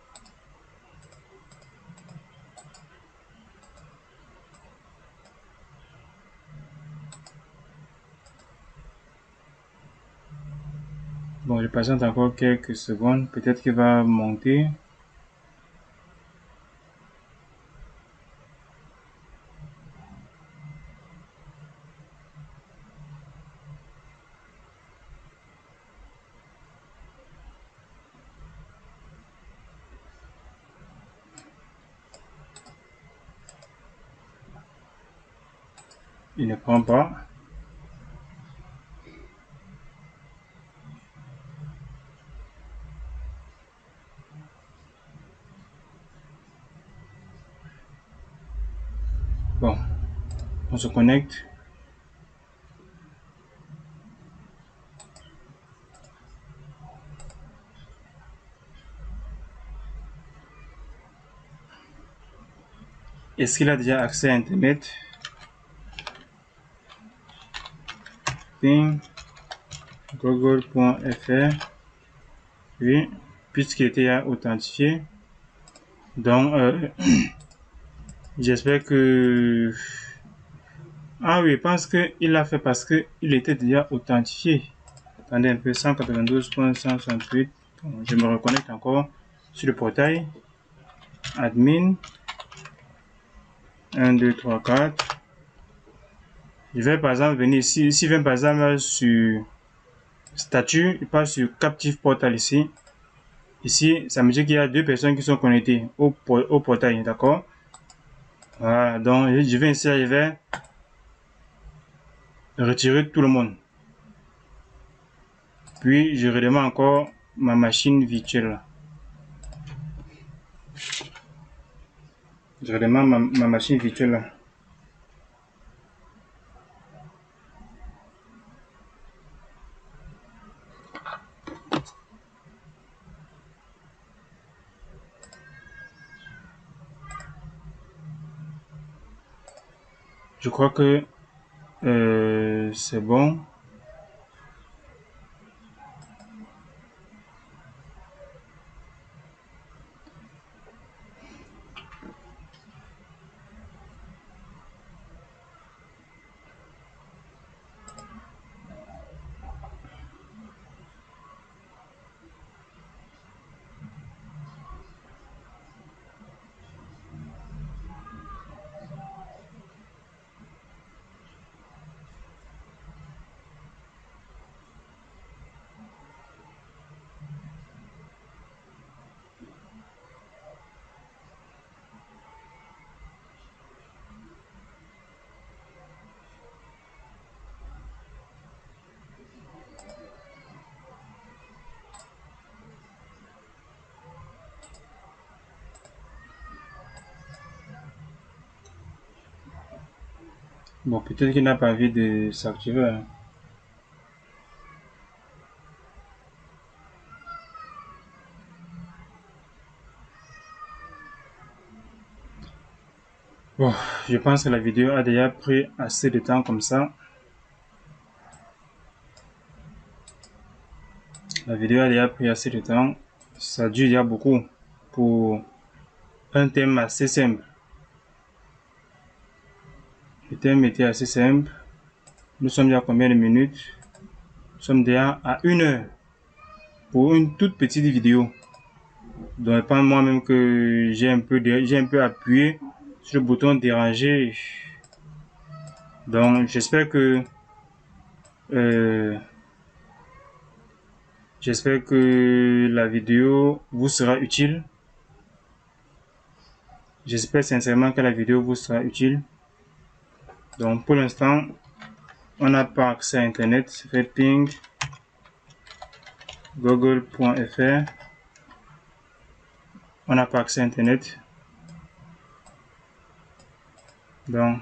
Bon, je patiente encore quelques secondes. Peut-être qu'il va monter. Il ne prend pas. Bon, on se connecte. Est-ce qu'il a déjà accès à Internet? Ping, google.fr. Oui, puisqu'il était authentifié. Donc, j'espère que... Ah oui, je pense qu'il l'a fait parce qu'il était déjà authentifié. Attendez un peu, 192.168. Bon, je me reconnecte encore sur le portail. Admin. 1, 2, 3, 4. Je vais par exemple venir ici. Ici, je vais par exemple sur statut. Je passe sur Captive Portal ici. Ici, ça me dit qu'il y a 2 personnes qui sont connectées au portail. D'accord? Voilà. Donc, je vais ici, je vais retirer tout le monde. Puis, je redémarre encore ma machine virtuelle. Je redémarre ma machine virtuelle. Je crois que c'est bon. Bon, peut-être qu'il n'a pas envie de s'activer, hein. Bon, je pense que la vidéo a déjà pris assez de temps comme ça. La vidéo a déjà pris assez de temps. Ça dure déjà beaucoup pour un thème assez simple. Le thème était assez simple. Nous sommes déjà à combien de minutes? Nous sommes déjà à 1 heure pour une toute petite vidéo. Donc, je pense moi-même que j'ai un peu appuyé sur le bouton déranger. Donc, j'espère que la vidéo vous sera utile. J'espère sincèrement que la vidéo vous sera utile. Donc, pour l'instant, on n'a pas accès à Internet. Fait ping google.fr. On n'a pas accès à Internet. Donc,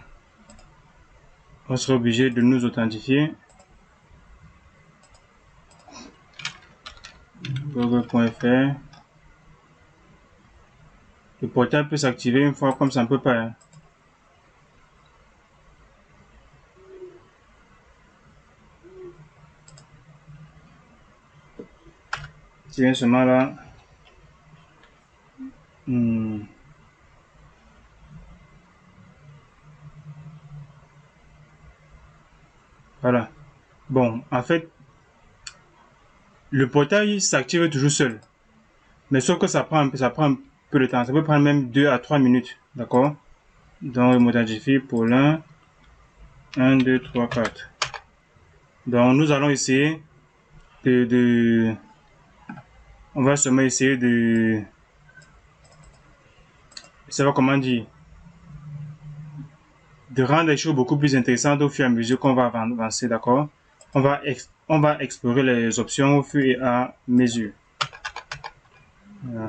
on sera obligé de nous authentifier. Google.fr. Le portail peut s'activer une fois comme ça ne peut pas, hein. Tiens seulement là. Voilà. Bon, en fait, le portail s'active toujours seul. Mais sauf que ça prend un peu de temps. Ça peut prendre même 2 à 3 minutes. D'accord? Donc, je modifie pour l'un. 1, 2, 3, 4. Donc, nous allons essayer on va seulement essayer de savoir comment dire, de rendre les choses beaucoup plus intéressantes au fur et à mesure qu'on va avancer, d'accord? On va explorer les options au fur et à mesure. Voilà.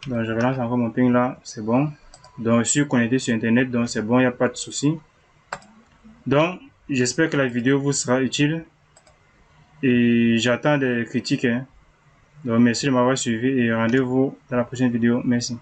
Donc, je relance encore mon ping là, c'est bon. Donc, je suis connecté sur Internet, donc c'est bon, il n'y a pas de souci. Donc, j'espère que la vidéo vous sera utile et j'attends des critiques, hein. Donc, merci de m'avoir suivi et rendez-vous dans la prochaine vidéo. Merci.